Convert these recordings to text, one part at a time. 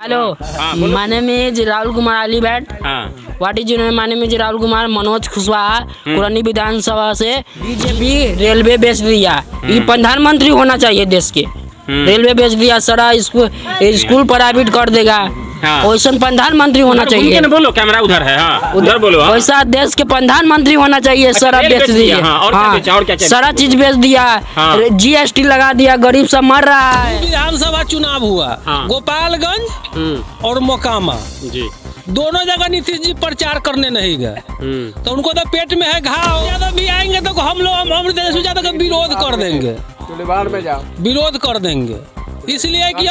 Hello, my name is Rahul Kumar Alibad. What is your name? My name is Rahul Kumar Manoj Kushwaha पुरानी विधानसभा से BJP railway बेच दिया। ये प्रधानमंत्री होना चाहिए देश के। रेलवे बेच दिया, सारा स्कूल प्राइवेट कर देगा। वैसा प्रधानमंत्री होना चाहिए। बोलो, कैमरा उधर है। उधर बोलो। वैसा देश के प्रधानमंत्री होना चाहिए। सारा बेच दिया। और क्या सारा चीज बेच दिया। GST लगा दिया, गरीब सब मर रहा है। विधानसभा चुनाव हुआ गोपालगंज और मोकामा जी, दोनों जगह नीतीश जी प्रचार करने नहीं गए। तो उनको तो पेट में है घाव। ज्यादा भी आएंगे तो हम लोग ज्यादा का विरोध कर देंगे। विरोध कर देंगे इसलिए कि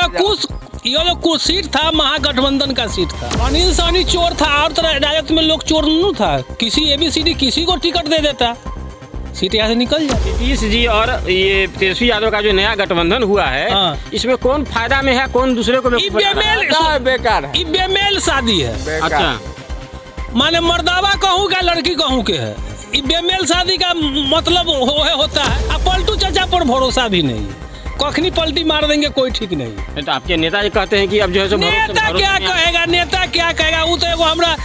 ये जो सीट था महागठबंधन का सीट था। अनिल सहनी चोर था और राजद में लोग चोर नहीं था। किसी ABCD किसी को टिकट दे देता, सीट यहाँ से निकल जाती। नीतीश जी और ये तेजस्वी यादव का जो नया गठबंधन हुआ है, इसमें कौन फायदा में है, कौन दूसरे को बेकार है। बेमेल शादी है। अच्छा, माने मर्दावा कहूँ क्या लड़की कहूँ के है। बेमेल शादी का मतलब होता है। अब पलटू चाचा पर भरोसा भी नहीं, कखनी पलटी मार देंगे कोई ठीक नहीं। तो आपके नेता जी कहते हैं कि अब जो है नेता क्या कहेगा, नेता क्या कहेगा। वो तो एगो हमरा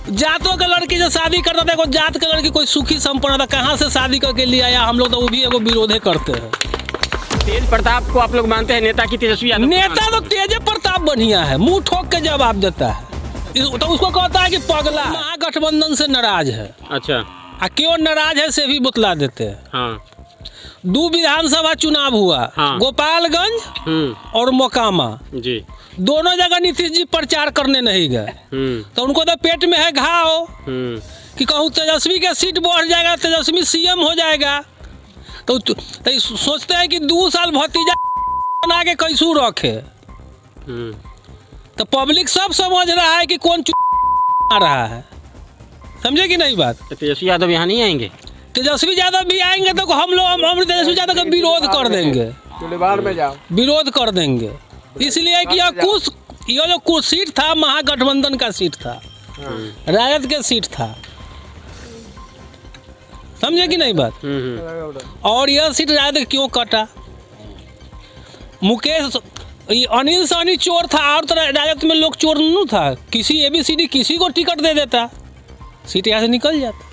जातों के लड़की जो शादी करता था, जात के लड़की कोई सुखी संपन्न था, कहाँ से शादी करके ले आया। हम लोग तो वो भी एगो विरोधे करते हैं। तेज प्रताप को आप लोग मानते हैं नेता की तेजस्वी यादव? नेता तो तेज प्रताप बढ़िया है, मुंह ठोक के जवाब देता है। तो उसको कहता है कि पगला महागठबंधन से नाराज है। अच्छा, क्यों नाराज है से भी बतला देते हैं। 2 विधानसभा चुनाव हुआ गोपालगंज और मोकामा जी, दोनों जगह नीतीश जी प्रचार करने नहीं गए। तो उनको तो पेट में है घाव कि कहूँ तेजस्वी का सीट बढ़ जाएगा, तेजस्वी CM हो जाएगा। तो सोचते हैं कि 2 साल भतीजा बना के कैसू रखे। तो पब्लिक सब समझ रहा है कि कौन आ रहा है। समझे कि नहीं बात? तेजस्वी यादव यहाँ नहीं आएंगे। तेजस्वी यादव भी आएंगे तो हम लोग तेजस्वी यादव का विरोध कर देंगे। विरोध कर देंगे इसलिए कि ये जो सीट था महागठबंधन का सीट था, राजद के सीट था। समझे कि नहीं बात? और यह सीट राजद क्यों कटा? अनिल सहनी चोर था और राजद में लोग चोर नहीं था। किसी ABCD किसी को टिकट दे देता, सीट यहाँ से निकल जाता।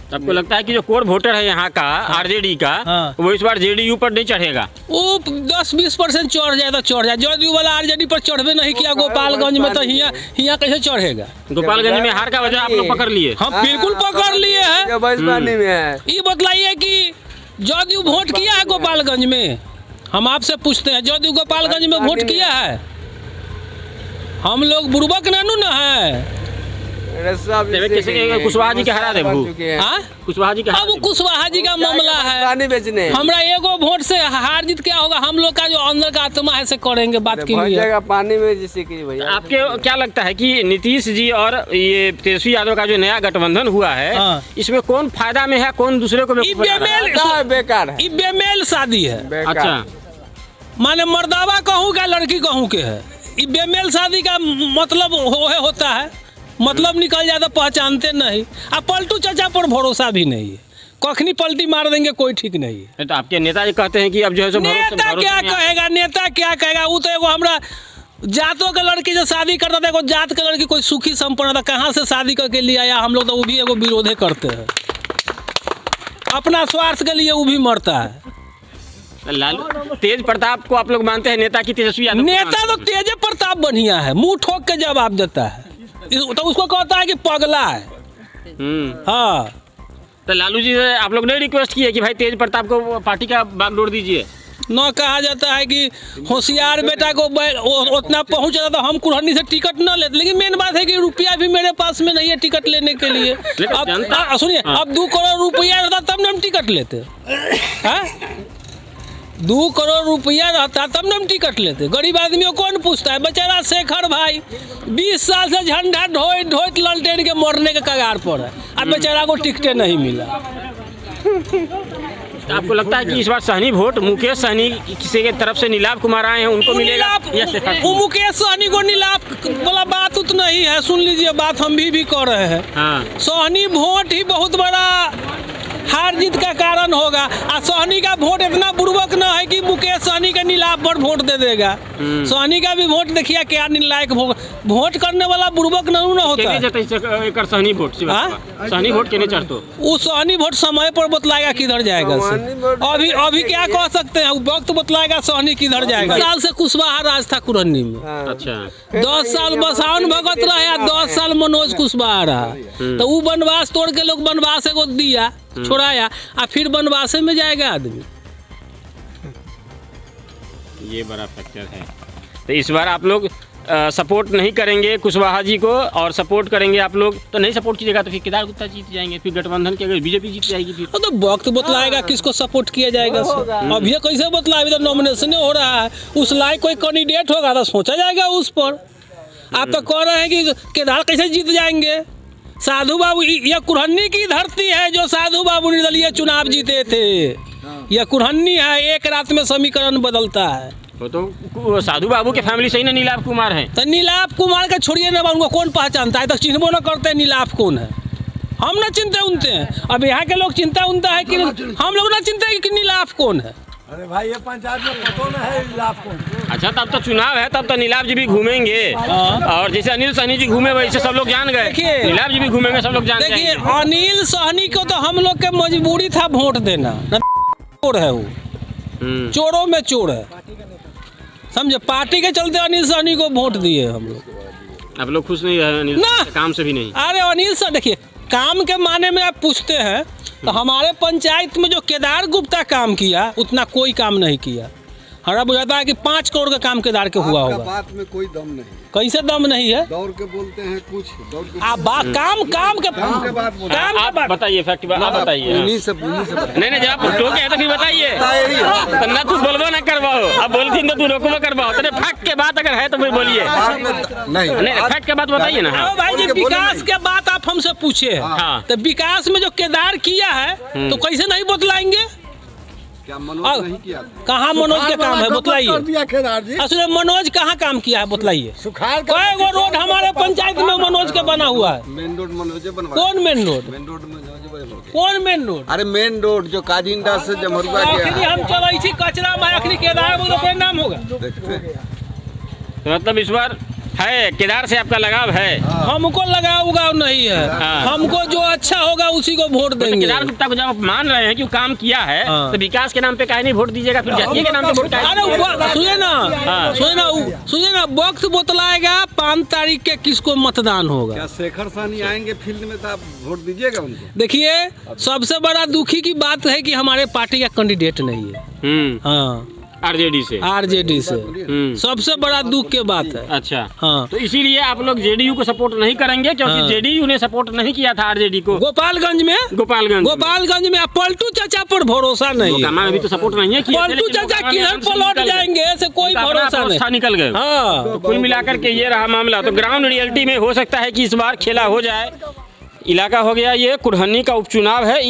आपको लगता है कि जो कोर वोटर है यहाँ का RJD का, वो इस बार JDU पर नहीं चढ़ेगा? वो 10-20% चढ़ जाए तो चढ़ जाए। JDU वाला RJD पर चढ़वे नहीं किया गोपालगंज में, तो यहाँ कैसे चढ़ेगा? गोपालगंज में हार का वजह आप लोग पकड़ लिए? हम बिल्कुल पकड़ लिए हैं। ये बतलाइए कि JDU वोट किया है गोपालगंज में? हम आपसे पूछते हैं, JDU गोपालगंज में वोट किया है? हम लोग बुर्बक नानू न है। कुशवाहा जी के हरा दे कुशवाहा जी का। अब कुशवाहा जी का मामला है। हमरा एगो वोट से हार जीत क्या होगा? हम लोग का जो अंदर का आत्मा है से करेंगे बात के लिए। पानी में जैसे कि भैया, आपके क्या लगता है कि नीतीश जी और ये तेजस्वी यादव का जो नया गठबंधन हुआ है, इसमें कौन फायदा में है, कौन दूसरे को बेकार है। बेमेल शादी है। अच्छा, माने मर्दावा कहूँ क्या लड़की कहूँ के है। बेमेल शादी का मतलब होता है, मतलब निकल जाए तो पहचानते नहीं। अब पलटू चाचा पर भरोसा भी नहीं है, कखनी पलटी मार देंगे कोई ठीक नहीं है। तो आपके नेता जी कहते हैं कि अब जो है नेता क्या कहेगा, नेता क्या कहेगा। वो तो एगो हमरा जातों के लड़की जो शादी करता था, जात के लड़की कोई सुखी संपन्न था, कहाँ से शादी करके ले आया। हम लोग तो वो भी एगो विरोधे करते हैं। अपना स्वार्थ के लिए वो भी मरता है। लालू तेज प्रताप को आप लोग मानते हैं नेता की तेजस्वी यादव? नेता तो तेज प्रताप बढ़िया है, मुंह ठोक के जवाब देता है। तो उसको कहता है कि पगला है। तो लालू जी से आप लोग ने रिक्वेस्ट की है कि भाई तेज प्रताप को पार्टी का बागडोर दीजिए? न कहा जाता है कि होशियार बेटा को उतना पहुंच जाता तो हम कुल्हनी से टिकट न लेते। लेकिन मेन बात है कि रुपया भी मेरे पास में नहीं है टिकट लेने के लिए। अब सुनिए, अब 2 करोड़ रुपया रहता तब न हम टिकट लेते। 2 करोड़ रुपया रहता तब न हम टिकट लेते। गरीब आदमी को कौन पूछता है? बेचारा शेखर भाई 20 साल से झंडा ढोइत ललटेन के मरने के कगार पर है। अब बेचारा को टिकटे नहीं मिला। आपको लगता है कि इस बार सहनी वोट मुकेश सहनी किसी के तरफ से नीलाभ कुमार आए हैं उनको मिलेगा? वो मुकेश सहनी को नीलाभ वाला बात उतना नहीं है। सुन लीजिए बात, हम भी कर रहे हैं। सहनी वोट ही बहुत बड़ा हार जीत का कारण होगा। और सोहनी का वोट इतना बुर्बक न है कि मुकेश सहनी के नीलाभ पर वोट दे देगा। सोहनी का भी वोट देखिए क्या निर्णायक वोट करने वाला बुर्बक न होता है। सहनी वोट सहनी वोट के नहीं चढ़तो वो सहनी वोट समय पर बतलाएगा किधर जाएगा। अभी अभी क्या कह सकते हैं, वक्त बतलाएगा सहनी किधर जाएगा। साल से कुशवाहा राज था कुरहनी में। अच्छा 10 साल बसावन भगत रहा, 10 साल मनोज कुशवाहा रहा। तो वो वनवास तोड़ के लोग वनवास को दिया, छोड़ाया, और फिर वनवास में जाएगा आदमी। ये बड़ा फैक्टर है। तो इस बार आप लोग सपोर्ट नहीं करेंगे कुशवाहा जी को, और सपोर्ट करेंगे आप लोग तो नहीं सपोर्ट कीजिएगा तो फिर केदार गुप्ता जीत जाएंगे, फिर गठबंधन की अगर बीजेपी जीत जाएगी फिर तो वक्त बतलाएगा किसको सपोर्ट किया जाएगा। अभी कैसे बतलाए, अभी तो नॉमिनेशन हो रहा है। उस लायक कोई कैंडिडेट होगा तो सोचा जाएगा उस पर। आप तो कह रहे हैं कि केदार कैसे जीत जाएंगे। साधु बाबू, यह कुरहनी की धरती है जो साधु बाबू निर्दलीय चुनाव जीते थे। यह कुरहनी है, एक रात में समीकरण बदलता है। तो साधु बाबू के फैमिली से ही ना नीलाभ कुमार है। तो नीलाभ कुमार का छोड़िए ना, उनको कौन पहचानता है, तक चिन्हबो न करते हैं नीलाभ कौन है। हम ना चिंता उनते हैं। अब यहाँ के लोग चिंता उनता है कि हम लोग ना चिंता है कि नीलाभ कौन है। अरे भाई ये पंचायत में पता ना है नीलाभ कौन। अच्छा तब तो चुनाव है, तब तो नीलाभ जी भी घूमेंगे। और जैसे अनिल सहनी जी घूमे वैसे सब लोग जान गए, नीलाभ जी भी घूमेंगे, सब लोग जान गए। देखिए अनिल सहनी को तो हम लोग के मजबूरी था वोट देना। चोर है वो, चोरों में चोर है, समझे। पार्टी के चलते अनिल सहनी को वोट दिए हम लोग। आप लोग खुश नहीं है अनिल ना, काम से भी नहीं। अरे अनिल सर देखिए, काम के माने में आप पूछते हैं तो हमारे पंचायत में जो केदार गुप्ता काम किया उतना कोई काम नहीं किया। हमारा बुझाता है कि 5 करोड़ का काम केदार के हुआ होगा। बात में कोई दम नहीं। कैसे दम नहीं है? दौड़ के बोलते हैं कुछ, दौड़ के आप काम के आप बताइए फैक्ट, आप बताइए। उन्हीं से नहीं जब टोके है तो फिर बताइए। तो ना तू बोलबो ना करवाओ, अब बोलती तो तू रोकबो करवाओ। तो फैक्ट के बात अगर है तो फिर बोलिए। नहीं फैक्ट के बात बताइए ना। हाँ भाई जी, विकास के बात आप हमसे पूछे हैं, तो विकास में जो केदार किया है तो कैसे नहीं बतलाएंगे? क्या मनोज नहीं किया? कहाँ मनोज के काम है बतलाइए। दिया मनोज कहाँ काम किया है बतलाइए। सुखाड़ कई गो रोड हमारे पंचायत में मनोज के बना हुआ है। मेन रोड मनोज बनवा। कौन main road? Main road Manoj. कौन मेन रोड? अरे मेन रोड जो काजिंडा से जमरुआ गया। हम चलो इसी कचरा में आखिरी केदार में कोई नाम होगा। तो मतलब इस बार है केदार से आपका लगाव है? हमको लगाव उगाव नहीं है। हमको जो अच्छा होगा उसी को वोट देंगे। केदार गुप्ता को जब आप मान रहे हैं कि वो काम किया है तो विकास के नाम पे काहे नहीं वोट दीजिएगा, फिर जातीय के नाम पे वोट? अरे सुनिए ना वक्त बतलाएगा 5 तारीख के किसको मतदान होगा। क्या शेखर सहनी आएंगे फील्ड में तो आप वोट दीजिएगा उनको? देखिए सबसे बड़ा दुखी की बात है कि हमारे पार्टी का कैंडिडेट नहीं है। हाँ, आरजेडी से सबसे बड़ा दुख के बात है। अच्छा हाँ, तो इसीलिए आप लोग जेडीयू को सपोर्ट नहीं करेंगे क्योंकि जेडीयू ने सपोर्ट नहीं किया था आरजेडी को। गोपालगंज में पलटू चाचा पर भरोसा नहीं है। अभी तो सपोर्ट नहीं है। पलटू चाचा किधर पलट जाएंगे ऐसे कोई भरोसा नहीं। निकल गए। हाँ, तो कुल मिलाकर के ये रहा मामला। तो ग्राउंड रियलिटी में हो सकता है कि इस बार खेला हो जाए। इलाका हो गया ये कुरहनी का उपचुनाव है।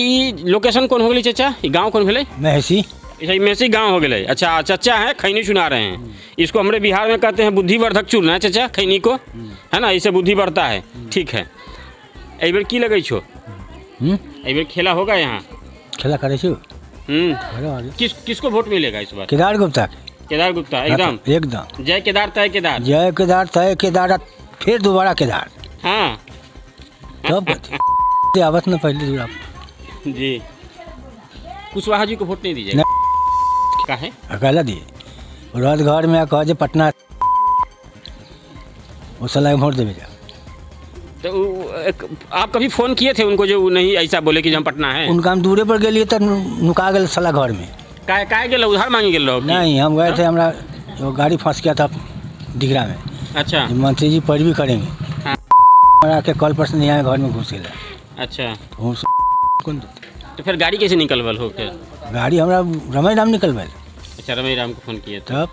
लोकेशन कौन हो गई चाचा? गाँव कौन भेले? मेसी गांव हो गए। अच्छा चचा है खैनी चुना रहे हैं। इसको हमारे बिहार में कहते हैं बुद्धिवर्धक चूर्ण है चाचा, खैनी को, है ना, इससे बुद्धि बढ़ता है। ठीक है, एक बार की लगे छो? एक बार खेला होगा यहाँ? खेला करे छो। किसको वोट मिलेगा इस बार? केदार गुप्ता एकदम जय केदार तय केदार फिर दोबारा केदार। हाँ तब आवत न पहले जुड़ा जी। कुशवाहा जी को वोट नहीं दीजिएगा? काहे? अकेला दिए रात घर में कह पटना वो सलाह वोट देवे जा। तो आप कभी फोन किए थे उनको जो नहीं ऐसा बोले कि हम पटना है? उनका हम दूरे पर गए तो नुका गए सलाह घर में। काहे गेल उधार मांगे गेल? नहीं, हम गए थे, हमारा वो गाड़ी फंस गया था दिघरा में। अच्छा, मंत्री जी पैरवी करेंगे। हाँ। के कल पर से नहीं आए, घर में घुस गए। अच्छा, तो फिर गाड़ी कैसे निकलवल हो? फिर गाड़ी हमारा रमेश राम निकलवाल। अच्छा, रमेश राम को फोन किए थे। तब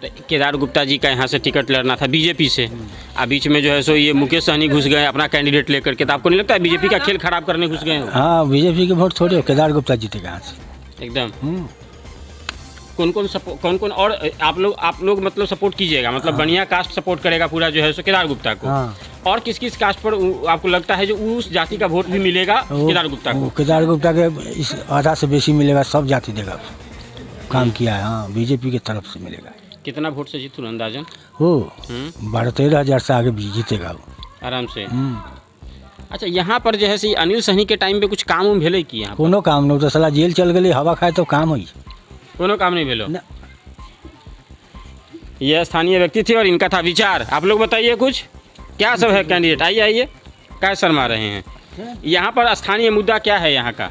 तो केदार गुप्ता जी का यहाँ से टिकट लड़ना था बीजेपी से। अब बीच में जो है सो ये मुकेश सहनी घुस गए अपना कैंडिडेट लेकर के। तो आपको नहीं लगता है बीजेपी का खेल खराब करने घुस गए? हाँ, बीजेपी के वोट थोड़े केदार गुप्ता जीतेगा यहाँ से एकदम। कौन और आप लोग मतलब सपोर्ट कीजिएगा? मतलब बढ़िया कास्ट सपोर्ट करेगा पूरा जो है सो केदार गुप्ता को। हाँ। और किस किस कास्ट पर आपको लगता है जो उस जाति का वोट भी मिलेगा केदार गुप्ता को? केदार गुप्ता के इस आधा से बेसी मिलेगा, सब जाति देगा, काम किया है। हाँ, बीजेपी की तरफ से मिलेगा। कितना वोट से जीतू अंदाजन हो 12-13 हज़ार से आगे जीतेगा वो आराम से। अच्छा, यहाँ पर जो है से अनिल सहनी के टाइम पे कुछ काम उम भेले की? यहाँ कोनो काम नहीं, तो साला जेल चल गई, हवा खाए तो काम हुई, कोनो काम नहीं भेलो। यह स्थानीय व्यक्ति थे और इनका था विचार। आप लोग बताइए कुछ, क्या सब है कैंडिडेट? आइए आइए, क्या शर्मा रहे हैं? यहाँ पर स्थानीय मुद्दा क्या है यहाँ का?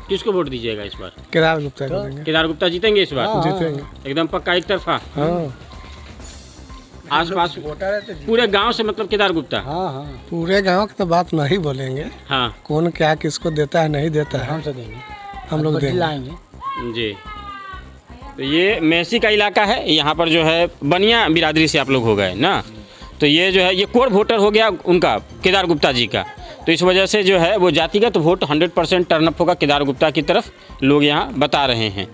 किसको वोट दीजिएगा इस बार? केदार गुप्ता। केदार गुप्ता जीतेंगे इस बार? जीतेंगे एकदम पक्का, एक तरफा? आसपास पूरे गांव से मतलब केदार गुप्ता? हाँ, पूरे गांव की तो बात नहीं बोलेंगे। हाँ, कौन क्या किसको देता है नहीं देता है, हम लोग लाएंगे जी। तो ये मेसी का इलाका है, यहाँ पर जो है बनिया बिरादरी से आप लोग हो गए ना, तो ये जो है ये कोर वोटर हो गया उनका, केदार गुप्ता जी का। तो इस वजह से जो है वो जातिगत वोट 100% टर्नअप होगा केदार गुप्ता की तरफ, लोग यहाँ बता रहे हैं।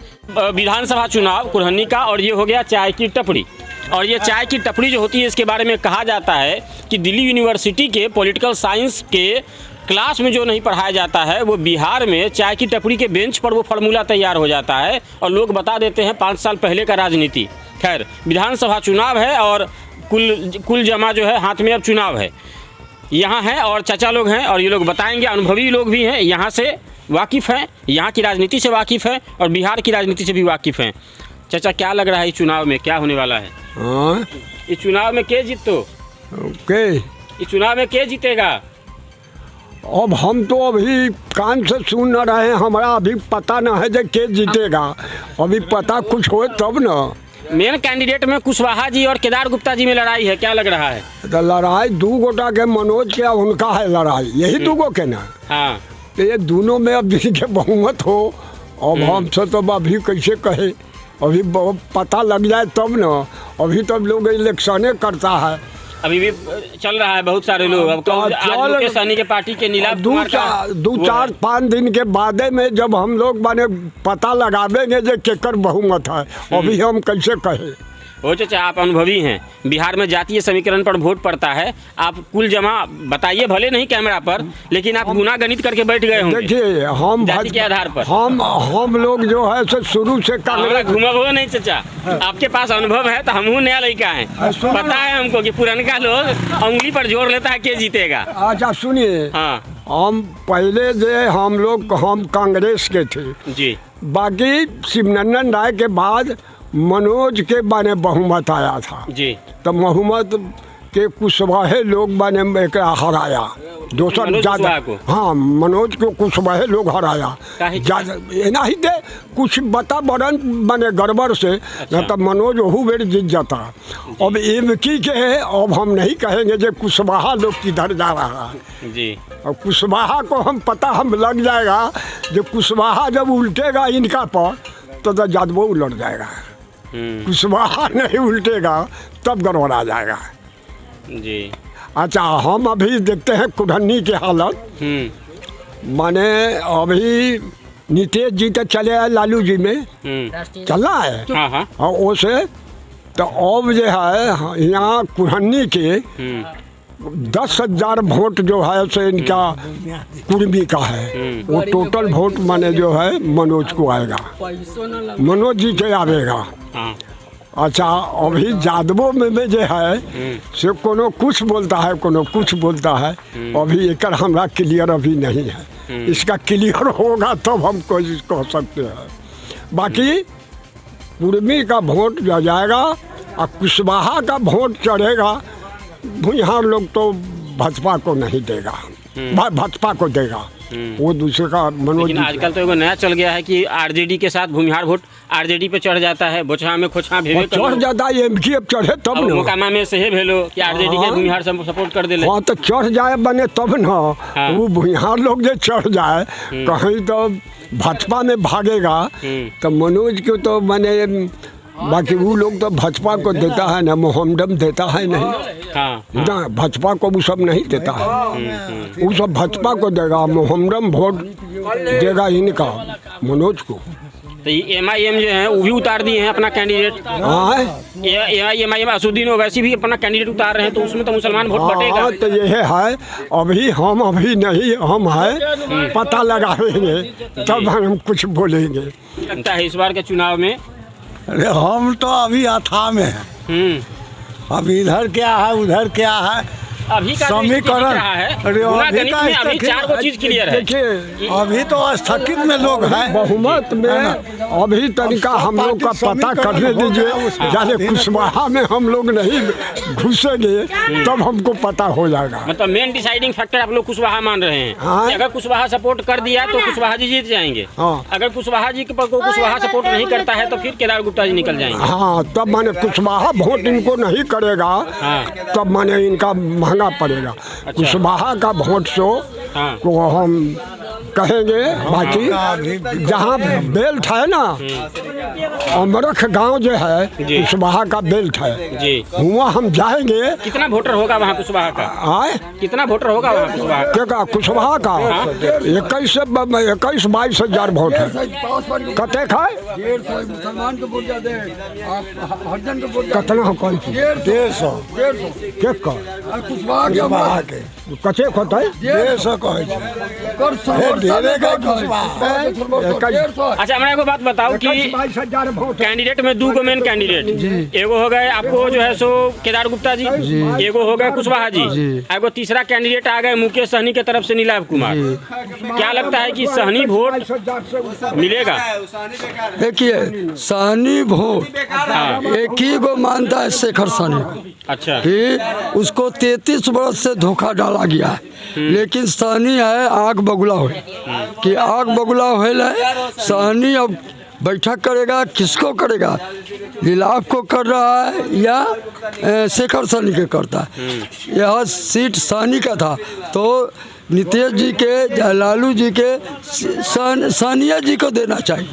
विधानसभा चुनाव कुरहनी का, और ये हो गया चाय की टपड़ी। और ये चाय की टपड़ी जो होती है, इसके बारे में कहा जाता है कि दिल्ली यूनिवर्सिटी के पॉलिटिकल साइंस के क्लास में जो नहीं पढ़ाया जाता है, वो बिहार में चाय की टपड़ी के बेंच पर वो फार्मूला तैयार हो जाता है और लोग बता देते हैं 5 साल पहले का राजनीति। खैर, विधानसभा चुनाव है और कुल जमा जो है हाथ में अब चुनाव है, यहाँ है और चाचा लोग हैं और ये लोग बताएंगे, अनुभवी लोग भी हैं, यहाँ से वाकिफ़ हैं, यहाँ की राजनीति से वाकिफ़ हैं और बिहार की राजनीति से भी वाकिफ़ हैं। चाचा, क्या लग रहा है इस चुनाव में क्या होने वाला है? इस चुनाव में के जीतो? इस चुनाव में के जीतेगा? अब हम तो अभी कान से सुन न रहे हैं, हमारा अभी पता न है जो के जीतेगा। अभी पता कुछ हो तब न। मेन कैंडिडेट में कुशवाहा जी और केदार गुप्ता जी में लड़ाई है, क्या लग रहा है? तो लड़ाई 2 गोटा के, मनोज के उनका है लड़ाई, यही 2 गो के ना। हाँ, तो ये दोनों में अब जिनके बहुमत हो, अब हमसे तो अभी कैसे कहे, अभी पता लग जाए तब न। अभी तो लोग इलेक्शने करता है, अभी भी चल रहा है, बहुत सारे लोग। अब मुकेश सहनी के पार्टी के नीलाभ 2-4-5 दिन के बाद में जब हम लोग माने पता लगावेंगे जो केकर बहुमत है, अभी हम कैसे कहे। हो चाचा, आप अनुभवी हैं, बिहार में जातीय समीकरण पर वोट पड़ता है, आप कुल जमा बताइए, भले नहीं कैमरा पर, लेकिन आप गुना गणित करके बैठ गए होंगे। देखिए, हम जाति के आधार पर हम लोग जो है से शुरू से घुमा हुआ नहीं चाचा, आपके पास अनुभव है, तो हमहू नया लड़का है, पता है हमको कि पुरनका लोग उंगली पर जोर लेता है के जीतेगा। अच्छा सुनिए, हाँ, हम पहले जो हम कांग्रेस के थे जी, बाकी शिवनंदन राय के बाद मनोज के बाने बहुमत आया था जी, तो बहुमत के कुशवाहा लोग बाने हराया, दोसर ज्यादा। हाँ, मनोज को कुशवाहा लोग हराया ज्यादा, नहीं दे कुछ वातावरण बने गड़बड़ से। अच्छा। न तो मनोज वहू बेर जीत जाता। अब इनकी के है, अब हम नहीं कहेंगे जो कुशवाहा लोग किधर जा रहा है जी। और कुशवाहा को हम पता हम लग जाएगा, जो कुशवाहा जब उल्टेगा इनका पर तो यादवों उलट जाएगा। कुशवाहा नहीं उल्टेगा तब गड़बड़ा जाएगा जी। अच्छा, हम अभी देखते हैं कुरहनी की हालत। माने अभी नीतीश जी तो चले आए, लालू जी में चल रहा है। हाँ हाँ। और वो तो अब जो है यहाँ कुरहनी के 10,000 वोट जो है से इनका कुर्मी का है, वो टोटल वोट माने जो है मनोज को आएगा, मनोज जी के आवेगा। अच्छा, अभी यादवों में जो है से कोनो कुछ बोलता है, कोनो कुछ बोलता है, अभी एक हमरा क्लियर अभी नहीं है। इसका क्लियर होगा तब हम कोशिश कर सकते हैं। बाकी कुर्मी का वोट जो जाएगा और कुशवाहा का वोट चढ़ेगा, भुइहार लोग तो भाजपा को नहीं देगा, भाजपा को देगा, वो दूसरे का मनोज। लेकिन आजकल तो एगो नया चल गया है कि आरजेडी के साथ भूमिहार वोट आरजेडी पे चढ़ जाता है, बोचहा में खोचहा भेवे चढ़ जाता है, एमकी अब चढ़े तब न, मोकामा में से भेलो कि आरजेडी के भूमिहार सपोर्ट कर देले। हाँ, तो चढ़ जाए बने तब न। हाँ। वो भूमिहार लोग जो चढ़ जाए कहीं तो भाजपा में भागेगा, तो मनोज को तो मैंने, बाकी वो लोग तो भाजपा को देता है ना, मोहम्मदम देता है नहीं। हाँ, ना भाजपा को वो सब नहीं देता है, वो सब भाजपा को देगा, मोहम्मदम वोट देगा इनका मनोज को। तो ये MIM जो है वो भी उतार दिए हैं अपना कैंडिडेट। हाँ MIM असुद्दीन ओवैसी भी अपना कैंडिडेट उतार रहे हैं, तो उसमें तो मुसलमान वोट बटेगा। हाँ, तो ये है अभी नहीं हम है पता लगाएंगे तब हम कुछ बोलेंगे। लगता है इस बार के चुनाव में अरे हम तो अभी अथा में हैं। अब इधर क्या है उधर क्या है अभी का समीकरण अरे अभी 4 गो चीज क्लियर है। देखिए अभी तो स्थगित में लोग हैं बहुमत में अभी तरीका हम लोग का पता करने दीजिए, जाने कुशवाहा में हम लोग नहीं घुसेंगे तब हमको पता हो जाएगा। मतलब मेन डिसाइडिंग फैक्टर आप लोग कुशवाहा मान रहे हैं। हाँ। कि अगर कुशवाहा सपोर्ट कर दिया तो कुशवाहा जी जीत जाएंगे। हाँ। अगर कुशवाहा जी को कुशवाहा सपोर्ट नहीं करता है तो फिर केदार गुप्ता जी निकल जाएंगे। हाँ, तब माने कुशवाहा वोट इनको नहीं करेगा। हाँ। तब माने इनका महंगा पड़ेगा। कुशवाहा का वोट सो हाँ। को हम कहेंगे। बाकी जहाँ बेल्ट है ना अमरख गांव जो है कुशवाहा का बेल्ट है जी, वहाँ हम जाएंगे। कितना वोटर होगा वहाँ कुशवाहा का? आए कितना वोटर होगा वहाँ कुशवाहा का? क्या कुशवाहा का 21-22 हजार वोट है। कते का मुसलमान को वोट ज्यादा है, हरिजन को वोट कितना हो? 150 के कुशवाहा के कचे होता है 150 कहे अच्छा, हमरा एगो बात बताओ कि 22 हजार वोट कैंडिडेट में 2 गो मेन कैंडिडेट, एगो हो गए आपको जो है सो केदार गुप्ता जी, एगो हो गए कुशवाहा जी, एगो तीसरा कैंडिडेट आ गए मुकेश सहनी के तरफ से नीलाभ कुमार। क्या लगता है कि सहनी वोट मिलेगा? देखिए सहनी वोट एक ही को मानता है शेखर सहनी को। अच्छा, कि उसको 33 वर्ष से धोखा डाला गया है, लेकिन सहनी है आग बगुला हो कि आग बगुला होल है। सहनी अब बैठक करेगा, किसको करेगा? नीलाभ को कर रहा है या शेखर सहनी के करता है? यह सीट सहनी का था तो नीतीश जी के लालू जी के सानिया जी को देना चाहिए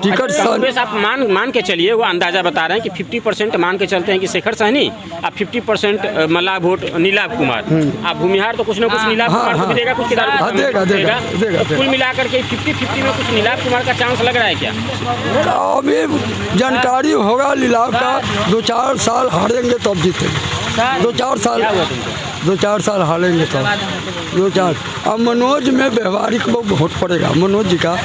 टिकट। कांग्रेस आप मान के चलिए, वो अंदाजा बता रहे हैं कि 50% मान के चलते हैं कि शेखर सहनी, आप 50% मल्ला वोट नीलाभ कुमार। आप भूमिहार तो कुछ ना कुछ नीलाभ कुमार को भी देगा, कुछ केदार गुप्ता देगा। तो कुल मिलाकर के 50-50 में कुछ नीलाभ कुमार का चांस लग रहा है क्या? अभी जानकारी होगा नीलाभ का। 2-4 साल हारेंगे तब जीतेंगे। 2-4 साल हारेंगे तब 2-4। अब मनोज में व्यवहारिक वोट पड़ेगा मनोज जी का।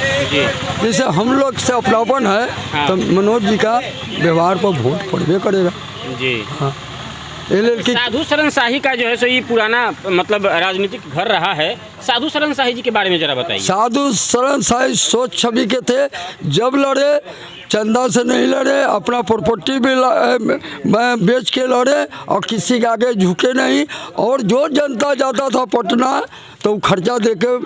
जैसे हम लोग से अपनापन है तो मनोज जी का व्यवहार पर वोट पड़बे करेगा जी। हाँ। साधु शरण शाही का जो है सो ये पुराना मतलब राजनीतिक घर रहा है। साधु शरण शाही जी के बारे में जरा बताइए। साधु शरण शाही सोच छवि के थे, जब लड़े चंदा से नहीं लड़े, अपना प्रॉपर्टी भी बेच के लड़े और किसी के आगे झुके नहीं। और जो जनता जाता था पटना तो खर्चा दे के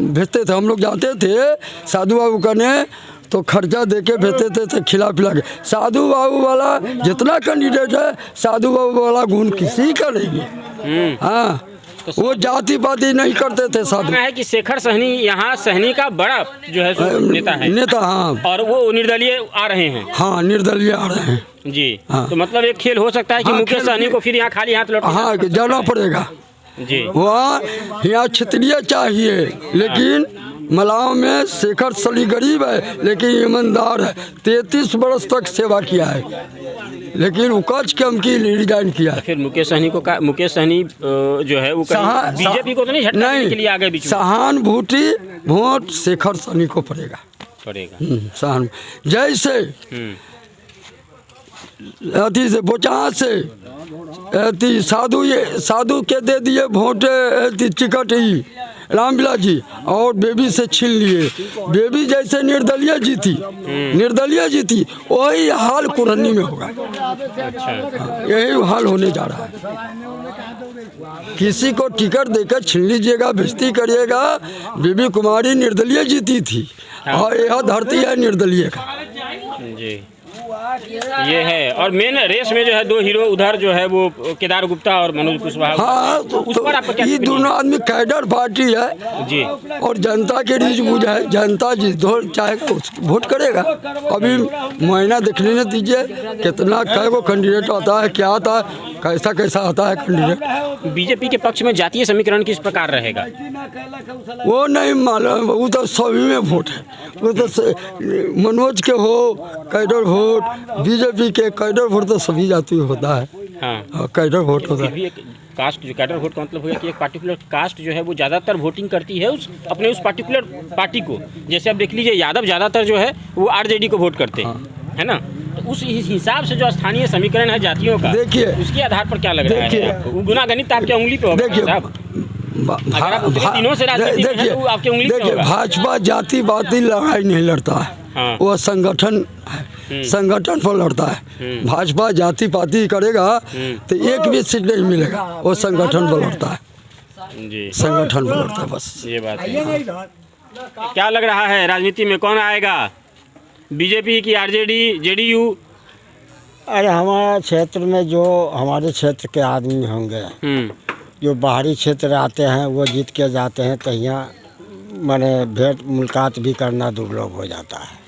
भेजते थे। हम लोग जाते थे साधु बाबू करने तो खर्चा दे के भेजते थे तो खिला पिला के। साधु बाबू वाला जितना कैंडिडेट है साधु बाबू वाला गुण किसी का नहीं है। हाँ, वो जाति पाति नहीं करते थे साधु। है कि शेखर सहनी यहाँ सहनी का बड़ा जो है सो नेता है। नेता हाँ। और वो निर्दलीय आ रहे हैं। हाँ, निर्दलीय आ रहे हैं जी। हाँ। तो मतलब एक खेल हो सकता है कि मुकेश सहनी को फिर यहाँ खाली हाथ लौट हाँ जाना पड़ेगा जी। वहाँ यहाँ क्षत्रिय चाहिए, लेकिन मलाव में शेखर सहनी गरीब है लेकिन ईमानदार है। 33 वर्ष तक सेवा किया है, लेकिन उपज कम की रिजाइन किया है। फिर मुकेश सहनी जो है वो बीजेपी को तो नहीं झटकाने के लिए आगे बीच में सहानुभूति वोट शेखर सहनी को पड़ेगा। सहानुभूति जैसे अति से बोचा से अति साधु के दे दिए वोट टिकट ही रामविलास जी और बेबी से छीन लिए। बेबी जैसे निर्दलीय जीती वही हाल कुरहनी में होगा। यही हाल होने जा रहा है। किसी को टिकट देकर छीन लीजिएगा, बेइज्जती करिएगा। बेबी कुमारी निर्दलीय जीती थी और यह धरती है निर्दलीय का जी। ये है। और मेन रेस में जो है 2 हीरो उधर जो है वो केदार गुप्ता और मनोज कुशवाहा। हाँ, तो उस पर आपका क्या? ये दोनों आदमी कैडर पार्टी है जी और जनता के रीच बुझ है। जनता जिस दौर चाहे तो वोट करेगा। अभी महीना देखने न दीजिए कितना कै गो कैंडिडेट आता है, क्या आता है। कैसा कैसा आता है कैंडिडेट। बीजेपी के पक्ष में जातीय समीकरण किस प्रकार रहेगा? वो नहीं मालूम, वो तो सभी में वोट है। वो तो मनोज के हो कैडर वोट, बीजेपी के कैडर वोट तो सभी जाति में होता है। हाँ, कैडर वोट होता फिर है। भी एक कास्ट जो कैडर वोट का मतलब हो गया कि एक पार्टिकुलर कास्ट जो है वो ज़्यादातर वोटिंग करती है उस अपने उस पार्टिकुलर पार्टी को। जैसे आप देख लीजिए यादव ज़्यादातर जो है वो आरजेडी को वोट करते हैं, है ना? तो उस हिसाब से जो स्थानीय समीकरण है जातियों का, देखिए, उसके आधार पर क्या लग रहा है आपको? गुनागणित आपके उंगली पे होगा साहब। अगर आप उतने दिनों से राजनीति में हैं, तो वो आपके उंगली पे देखिए, होगा। भाजपा जाति बाती लड़ाई नहीं लड़ता है। हाँ। वो संगठन है, संगठन पर लड़ता है। भाजपा जाति पाति करेगा तो एक भी सीट नहीं मिलेगा। वो संगठन पर लड़ता है, जी, संगठन पर लड़ता है बस। ये बात है। क्या लग रहा है राजनीति में कौन आएगा? बीजेपी की आरजेडी, जेडीयू? अरे हमारे क्षेत्र में जो हमारे क्षेत्र के आदमी होंगे, जो बाहरी क्षेत्र आते हैं वो जीत के जाते हैं, तो यहाँ माने भेंट मुलाकात भी करना दुर्लभ हो जाता है।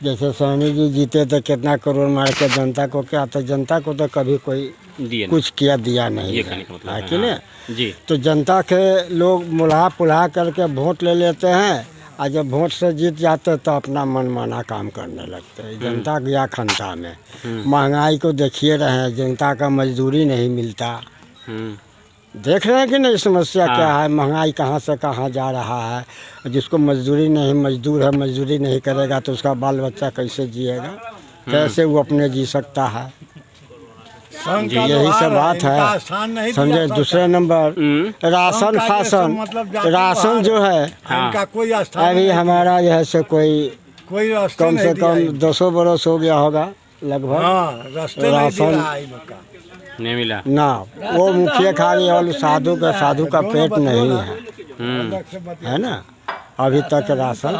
जैसे सोनी जी जीते तो कितना करोड़ मार के जनता को क्या, तो जनता को तो कभी कोई दिया कुछ किया दिया नहीं ये है, कहने का मतलब है है, कि हाँ। नहीं? जी, तो जनता के लोग मुल्हा पुल्हा करके वोट ले लेते हैं, और जब वोट से जीत जाते हैं तो अपना मनमाना काम करने लगते हैं। जनता गया खंता में। महंगाई को देखिए रहे हैं, जनता का मजदूरी नहीं मिलता। देख रहे हैं कि नहीं समस्या क्या है? महंगाई कहाँ से कहाँ जा रहा है। जिसको मजदूरी नहीं, मजदूर है, मजदूरी नहीं करेगा तो उसका बाल बच्चा कैसे जिएगा, कैसे वो अपने जी सकता है? यही सब बात है, समझे। दूसरे नंबर राशन फासन, राशन जो है अभी हमारा जो है से कोई कम से कम 200 बरस हो गया होगा लगभग, राशन नहीं मिला ना। वो मुखिया खा गया और साधु का पेट नहीं है ना। अभी तक राशन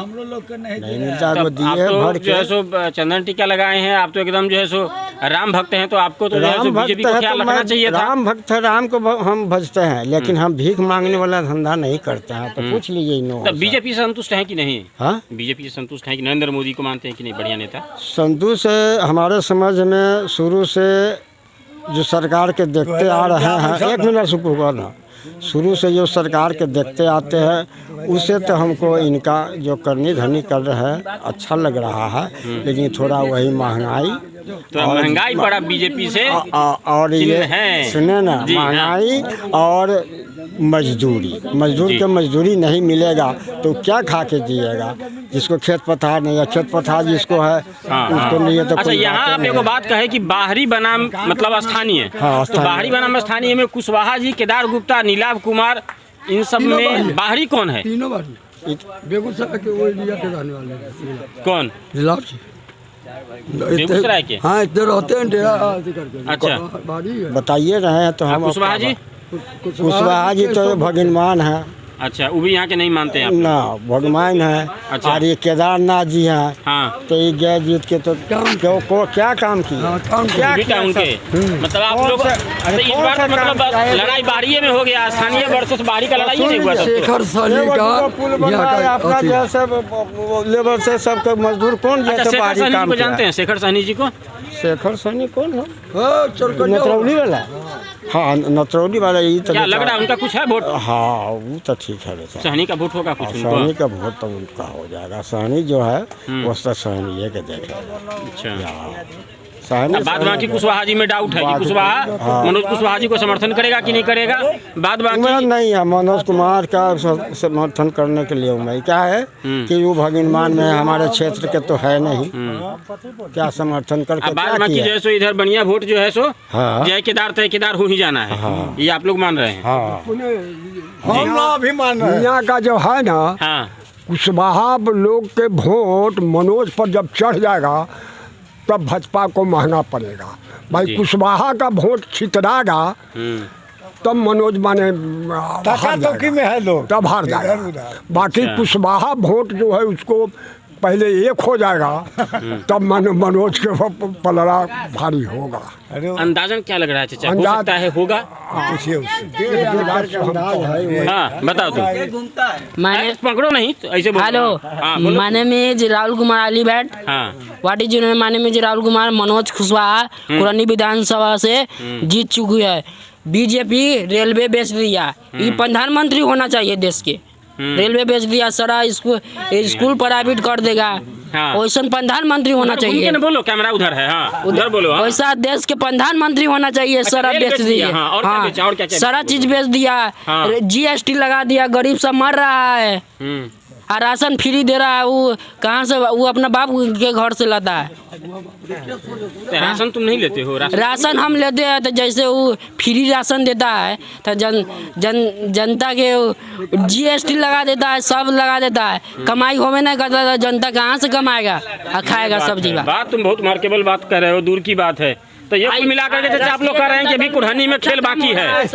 नहीं मिलता। तो वो आप दिए तो भर जो है के सो चंदन टीका लगाए हैं, आप तो एकदम जो है सो राम भक्त हैं, तो आपको तो जो है सो राम भक्त बीजेपी को है ख्याल तो रखना मैं चाहिए था। राम भक्त है, राम को हम भजते हैं, लेकिन हम भीख मांगने वाला धंधा नहीं करते हैं। तो पूछ लीजिए इन लोगों तो से। बीजेपी से संतुष्ट है कि नहीं? हाँ, बीजेपी से संतुष्ट है कि नरेंद्र मोदी को मानते हैं कि नहीं बढ़िया नेता? संतु से हमारे समझ में शुरू से जो सरकार के देखते आ रहे हैं, एक मिनट सुपुर करना, शुरू से जो सरकार के देखते आते हैं उससे तो हमको इनका जो करनी धरनी कर रहे हैं अच्छा लग रहा है। लेकिन थोड़ा वही महंगाई तो महंगाई पड़ा बीजेपी से और ये है। सुने ना, जी, हाँ। महंगाई और मजदूर के मजदूरी नहीं मिलेगा तो क्या खा के जिएगा? जिसको खेत पथार नहीं है, खेत पथार जिसको है उसको नहीं है तो अच्छा, कोई यहाँ बातें आप नहीं एगो है। बात कहे कि बाहरी बनाम मतलब स्थानीय, हाँ, तो बाहरी बनाम स्थानीय में कुशवाहा जी, केदार गुप्ता, नीलाभ कुमार, इन सब में बाहरी कौन है? तीनों बार बेगूसराय के वो एरिया के रहने वाले हैं। कौन? जिलाब जी बेगूसराय के? हाँ, इतने रहते हैं डेरा। अच्छा, बताइए रहे हैं तो हम कुशवाहा जी? कुशवाहा जी तो भगवान है अच्छा, वो भी यहाँ के नहीं मानते हैं आप? ना, भगवान है। अच्छा। और ये केदारनाथ जी हैं, हाँ, तो ये गए जीत के तो क्या काम किया? क्या बेटा उनके मतलब आप लोग तो इस बार तो मतलब लड़ाई बाहरी में हो गया, स्थानीय वर्सेस बाहरी का लड़ाई नहीं हुआ तब तो। शेखर साली का पुल बना है आपका जैसे लेबर से सबके मजदूर कौन अच्छा, जैसे शेखर बाहरी सहनी काम को किया? जानते हैं? शेखर सहनी जी को? शेखर सहनी कौन है? नतरौली वाला? हाँ, नतरौली वाला। यही तो क्या लग रहा है उनका कुछ है वोट? हाँ, वो तो ठीक है बेटा। सहनी का वोट होगा कुछ सहनी उनको? का वोट तो उनका हो जाएगा। सहनी जो है वो तो सहनी है के देख अच्छा, सहनी बाद बाकी कुशवाहा जी में डाउट है कि कुशवाहा मनोज कुशवाहा जी को समर्थन करेगा कि नहीं करेगा? बाद बाकी नहीं है, मनोज कुमार का समर्थन करने के लिए मैं क्या है कि वो भगवान में हमारे क्षेत्र के तो है नहीं, क्या समर्थन करके बाद क्या बाकी किया? जो है सो इधर बढ़िया वोट जो है सो हाँ। जय केदार तय केदार हो ही जाना है, ये आप लोग मान रहे हैं? हाँ, हम अभी मान रहे हैं यहाँ का जो है ना, हाँ, कुशवाहा लोग के वोट मनोज पर जब चढ़ जाएगा तब भाजपा को महंगा पड़ेगा भाई। कुशवाहा का वोट छितराएगा तब मनोज माने हार जाएगा, में है लोग तब हार जाएगा। बाकी कुशवाहा वोट जो है उसको पहले एक हो जाएगा तब मनोज के पलड़ा भारी होगा। अंदाजन क्या लग रहा है चाचा, हो सकता है होगा? हाँ बताओ तुम। मैंने पकड़ो नहीं तो ऐसे बोलो। हेलो, हाँ, बोलो। My name is Rahul Kumar Alibhatt. हाँ what is your? My name is Rahul Kumar. Manoj Kushwaha Kurhani विधानसभा से जीत चुकी है। बीजेपी रेलवे बेच दिया, ये प्रधानमंत्री होना चाहिए देश के। रेलवे बेच दिया, सारा स्कूल प्राइवेट कर देगा। हाँ। वैसा प्रधानमंत्री होना चाहिए। बोलो, कैमरा उधर है। हाँ उधर बोलो। हाँ। वैसा देश के प्रधानमंत्री होना चाहिए। सारा रेल बेच बेच दिया। दिया, हाँ, और क्या बेचा, और क्या-क्या सारा चीज बेच दिया। हाँ। GST लगा दिया, गरीब सब मर रहा है। और राशन फ्री दे रहा है। वो कहाँ से? वो अपना बाप के घर से लाता है। राशन तुम नहीं लेते हो? राशन हम लेते हैं, तो जैसे वो फ्री राशन देता है तो जनता के GST लगा देता है, सब लगा देता है। कमाई होवे नहीं करता तो जनता कहाँ से कमाएगा और खाएगा सब्जी? बात तुम बहुत मार्केबल बात कर रहे हो, दूर की बात है। तो ये कुल मिलाकर के चाचा आप लोग कह रहे हैं कि अभी कुल्हनी में खेल बाकी है।